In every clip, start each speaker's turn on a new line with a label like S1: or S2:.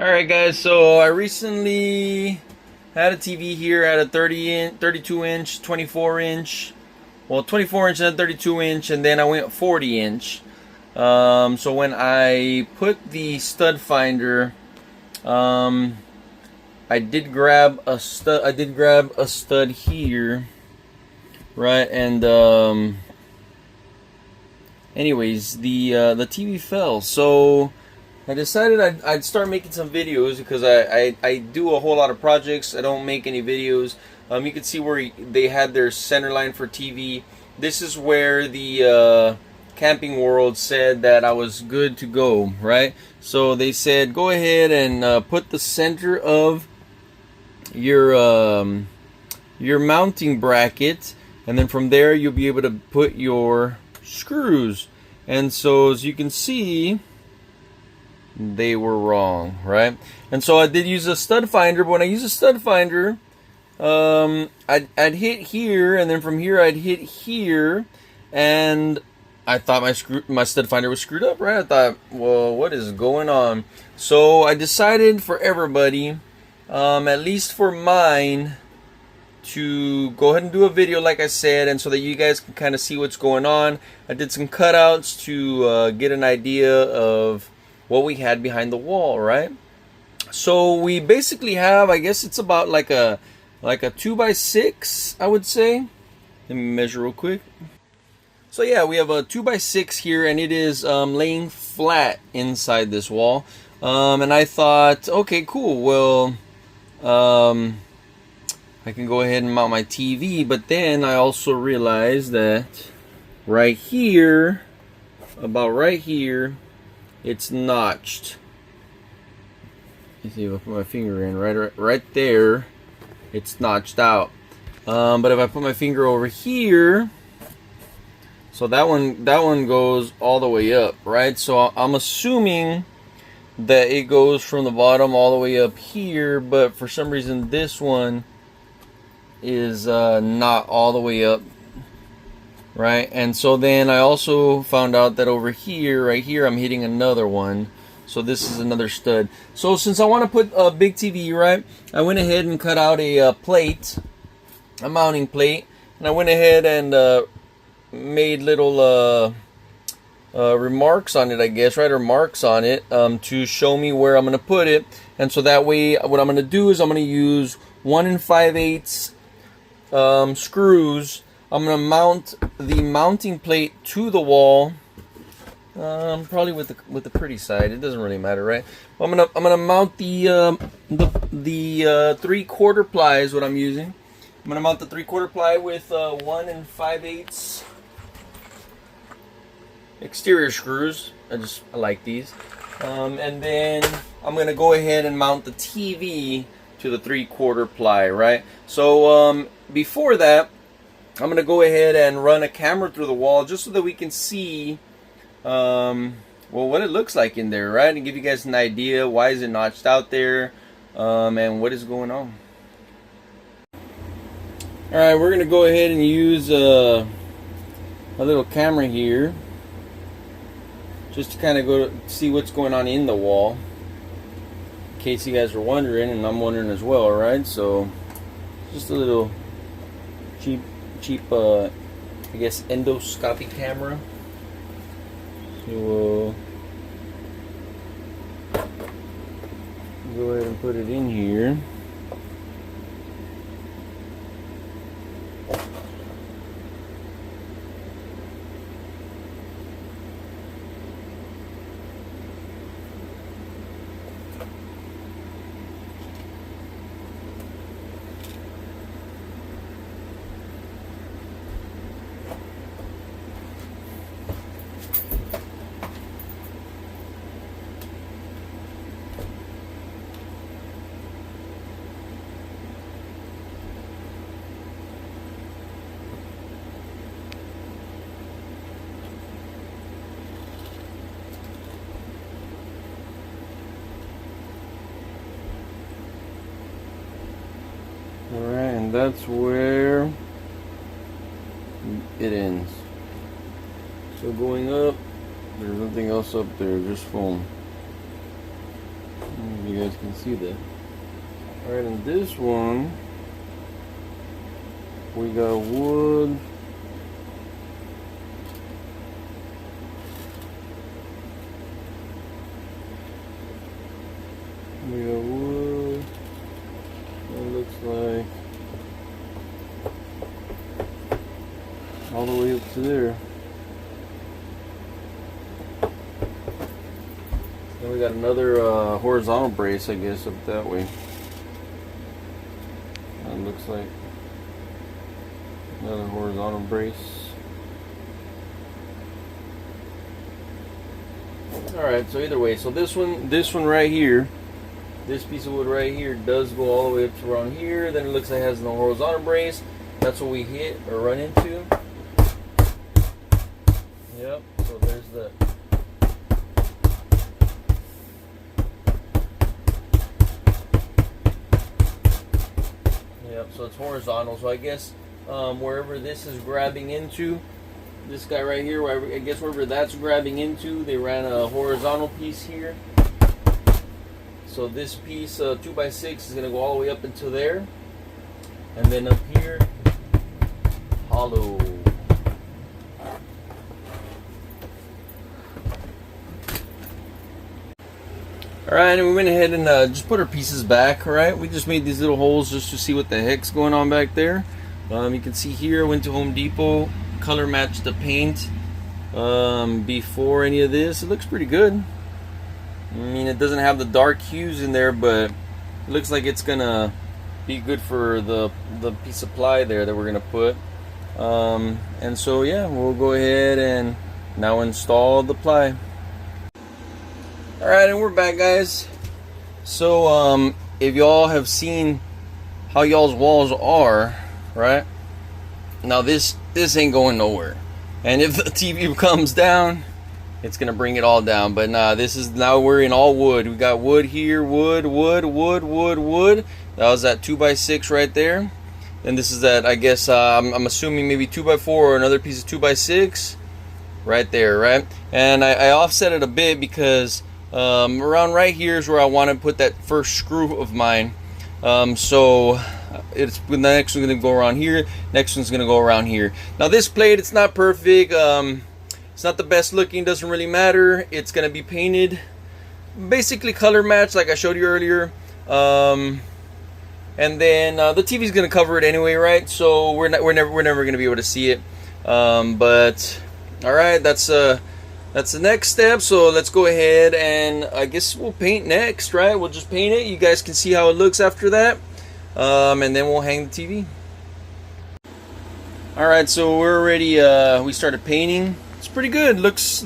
S1: Alright guys, so I recently had a TV here at a 32 inch, 24 inch, well 24 inch and 32 inch, and then I went 40 inch. So when I put the stud finder, I did grab a stud here, right? And anyways, the TV fell, so I decided I'd start making some videos because I do a whole lot of projects. I don't make any videos. You can see where they had their center line for TV. This is where the Camping World said that I was good to go, right? So they said go ahead and put the center of your mounting bracket, and then from there you'll be able to put your screws. And so as you can see, they were wrong, right? And so I did use a stud finder, but when I use a stud finder, I'd hit here, and then from here I'd hit here, and I thought my stud finder was screwed up, right? I thought, well, what is going on? So I decided for everybody, at least for mine, to go ahead and do a video like I said, and so that you guys can kind of see what's going on. I did some cutouts to get an idea of what we had behind the wall, right? So we basically have, I guess it's about like a 2x6, I would say. Let me measure real quick. So yeah, we have a 2x6 here, and it is laying flat inside this wall. And I thought, okay, cool. Well, I can go ahead and mount my TV, but then I also realized that right here, about right here, it's notched. You see if I put my finger in right there, it's notched out. But if I put my finger over here, so that one goes all the way up, right? So I'm assuming that it goes from the bottom all the way up here, but for some reason this one is not all the way up, right? And so then I also found out that over here, right here, I'm hitting another one. So this is another stud. So since I want to put a big TV, right, I went ahead and cut out a plate, a mounting plate, and I went ahead and made little remarks on it, I guess, right, or marks on it, to show me where I'm going to put it. And so that way, what I'm going to do is I'm going to use 1 5/8 screws. I'm going to mount the mounting plate to the wall, probably with the pretty side. It doesn't really matter, right? I'm gonna mount the 3/4 ply is what I'm using. I'm gonna mount the 3/4 ply with 1 5/8 exterior screws. I like these, and then I'm gonna go ahead and mount the TV to the 3/4 ply, right? So before that, I'm gonna go ahead and run a camera through the wall just so that we can see well, what it looks like in there, right? And give you guys an idea why is it notched out there, and what is going on. Alright, we're gonna go ahead and use a little camera here just to kind of go see what's going on in the wall, in case you guys are wondering, and I'm wondering as well, right? So just a little cheap I guess endoscopy camera. So we'll go ahead and put it in here. Alright, and that's where it ends. So going up, there's nothing else up there, just foam. You guys can see that. Alright, and this one, we got wood. We got wood. It looks like all the way up to there. Then we got another horizontal brace, I guess, up that way. That looks like another horizontal brace. Alright, so either way, so this one right here, this piece of wood right here does go all the way up to around here. Then it looks like it has no horizontal brace. That's what we hit or run into. Yep, so there's the so it's horizontal. So I guess wherever this is grabbing into, this guy right here, I guess wherever that's grabbing into, they ran a horizontal piece here. So this piece, 2x6, is going to go all the way up into there. And then up here, hollow. Alright, and we went ahead and just put our pieces back, alright? We just made these little holes just to see what the heck's going on back there. You can see here, I went to Home Depot, color matched the paint before any of this. It looks pretty good. I mean, it doesn't have the dark hues in there, but it looks like it's gonna be good for the piece of ply there that we're gonna put. And so yeah, we'll go ahead and now install the ply. Alright, and we're back, guys. So if y'all have seen how y'all's walls are, right? Now this ain't going nowhere. And if the TV comes down, it's gonna bring it all down. But nah, now we're in all wood. We got wood here, wood. That was that 2x6 right there. And this is that, I guess, I'm assuming maybe 2x4 or another piece of 2x6 right there, right? And I offset it a bit because around right here is where I want to put that first screw of mine. So the next one's gonna go around here. Next one's gonna go around here. Now this plate, it's not perfect. It's not the best looking. Doesn't really matter. It's gonna be painted, basically color matched, like I showed you earlier. And then the TV's gonna cover it anyway, right? So we're never gonna be able to see it. But all right, that's the next step. So let's go ahead and I guess we'll paint next, right? We'll just paint it. You guys can see how it looks after that. And then we'll hang the TV. All right, so we're already we started painting. It's pretty good. Looks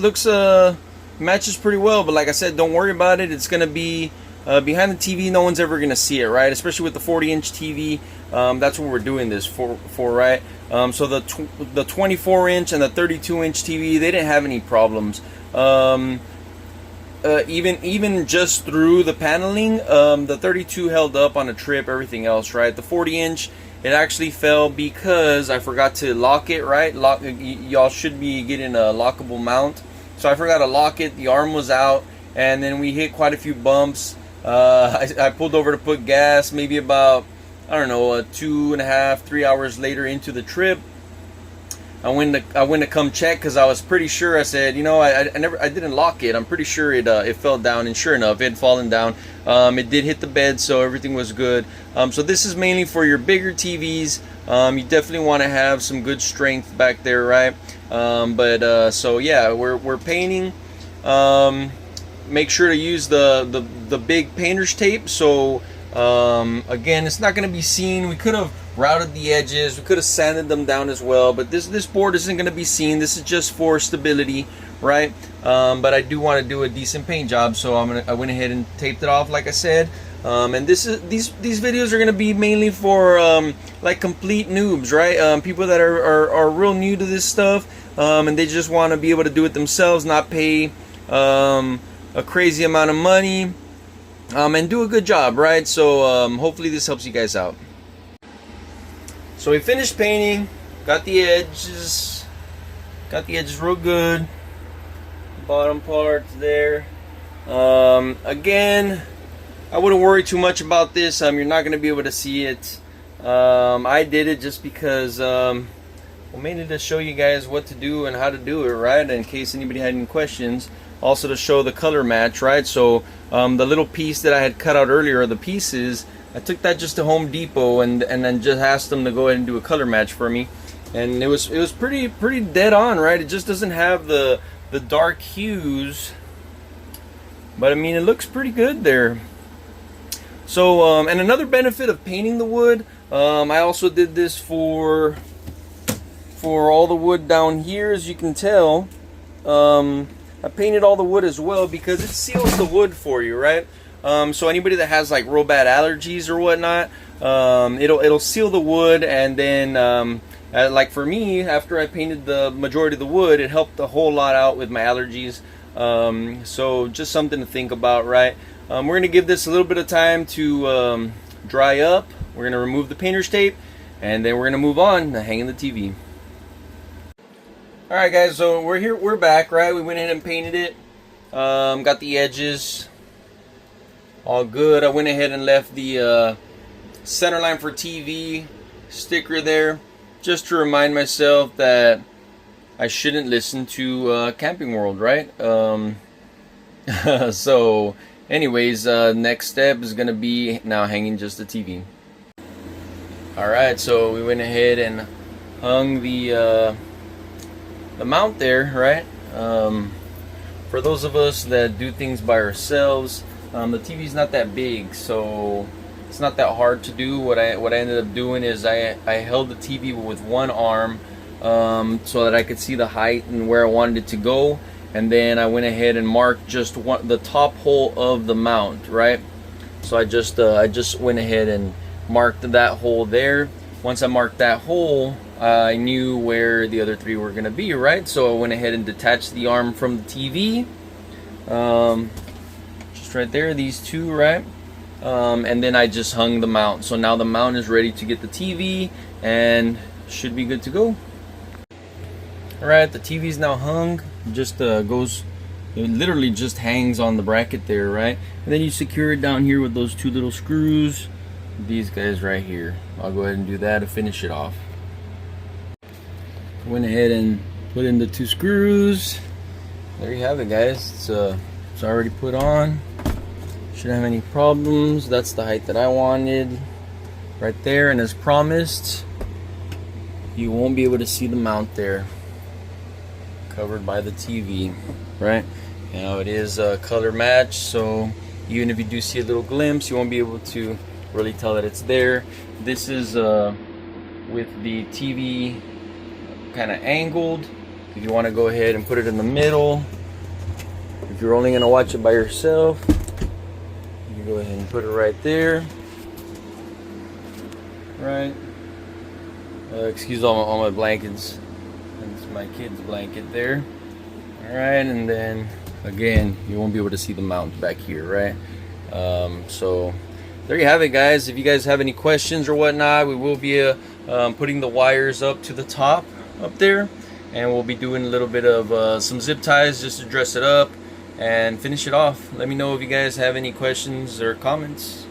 S1: matches pretty well. But like I said, don't worry about it. It's gonna be behind the TV. No one's ever gonna see it, right? Especially with the 40-inch TV. That's what we're doing this for, right? So the 24-inch and the 32-inch TV, they didn't have any problems. Even just through the paneling, the 32 held up on a trip. Everything else, right? The 40-inch, it actually fell because I forgot to lock it, right? Y'all should be getting a lockable mount. So I forgot to lock it. The arm was out, and then we hit quite a few bumps. I pulled over to put gas, maybe about, I don't know, 2.5, 3 hours later into the trip. I went to come check because I was pretty sure. I said, you know, I didn't lock it. I'm pretty sure it fell down, and sure enough, it had fallen down. It did hit the bed, so everything was good. So this is mainly for your bigger TVs. You definitely want to have some good strength back there, right? So yeah, we're painting. Make sure to use the big painter's tape. So again, it's not going to be seen. We could have routed the edges, we could have sanded them down as well, but this board isn't going to be seen. This is just for stability, right? But I do want to do a decent paint job, so I went ahead and taped it off, like I said. And these videos are going to be mainly for like complete noobs, right? People that are real new to this stuff, and they just want to be able to do it themselves, not pay a crazy amount of money, and do a good job, right? So hopefully this helps you guys out. So we finished painting, got the edges real good, bottom part there. Again, I wouldn't worry too much about this. You're not going to be able to see it. I did it just because, well, mainly to show you guys what to do and how to do it, right? In case anybody had any questions. Also to show the color match, right? So the little piece that I had cut out earlier, the pieces, I took that just to Home Depot and then just asked them to go ahead and do a color match for me. And it was pretty dead on, right? It just doesn't have the dark hues, but I mean, it looks pretty good there. So and another benefit of painting the wood, I also did this for all the wood down here, as you can tell. I painted all the wood as well because it seals the wood for you, right? So anybody that has like real bad allergies or whatnot, it'll seal the wood, and then like for me, after I painted the majority of the wood, it helped a whole lot out with my allergies. So just something to think about, right? We're going to give this a little bit of time to dry up. We're going to remove the painter's tape, and then we're going to move on to hanging the TV. Alright guys, so we're back, right? We went ahead and painted it. Got the edges all good. I went ahead and left the center line for TV sticker there, just to remind myself that I shouldn't listen to Camping World, right? So anyways, next step is gonna be now hanging just the TV. Alright, so we went ahead and hung the mount there, right? For those of us that do things by ourselves, the TV's not that big, so it's not that hard to do. What I ended up doing is I held the TV with one arm so that I could see the height and where I wanted it to go, and then I went ahead and marked just the top hole of the mount, right? So I just went ahead and marked that hole there. Once I marked that hole, I knew where the other three were gonna be, right? So I went ahead and detached the arm from the TV, just right there, these two, right? And then I just hung the mount. So now the mount is ready to get the TV and should be good to go. Alright, the TV is now hung. Just goes, it literally just hangs on the bracket there, right? And then you secure it down here with those two little screws, these guys right here. I'll go ahead and do that to finish it off. Went ahead and put in the two screws. There you have it, guys. It's already put on. Shouldn't have any problems. That's the height that I wanted right there, and as promised, you won't be able to see the mount there, covered by the TV, right? You know, it is a color match, so even if you do see a little glimpse, you won't be able to really tell that it's there. This is with the TV kind of angled. If you want to go ahead and put it in the middle, if you're only going to watch it by yourself, you can go ahead and put it right there, right? Excuse all my blankets. That's my kid's blanket there. Alright, and then again, you won't be able to see the mount back here, right? So there you have it, guys. If you guys have any questions or whatnot, we will be putting the wires up to the top up there, and we'll be doing a little bit of some zip ties just to dress it up and finish it off. Let me know if you guys have any questions or comments.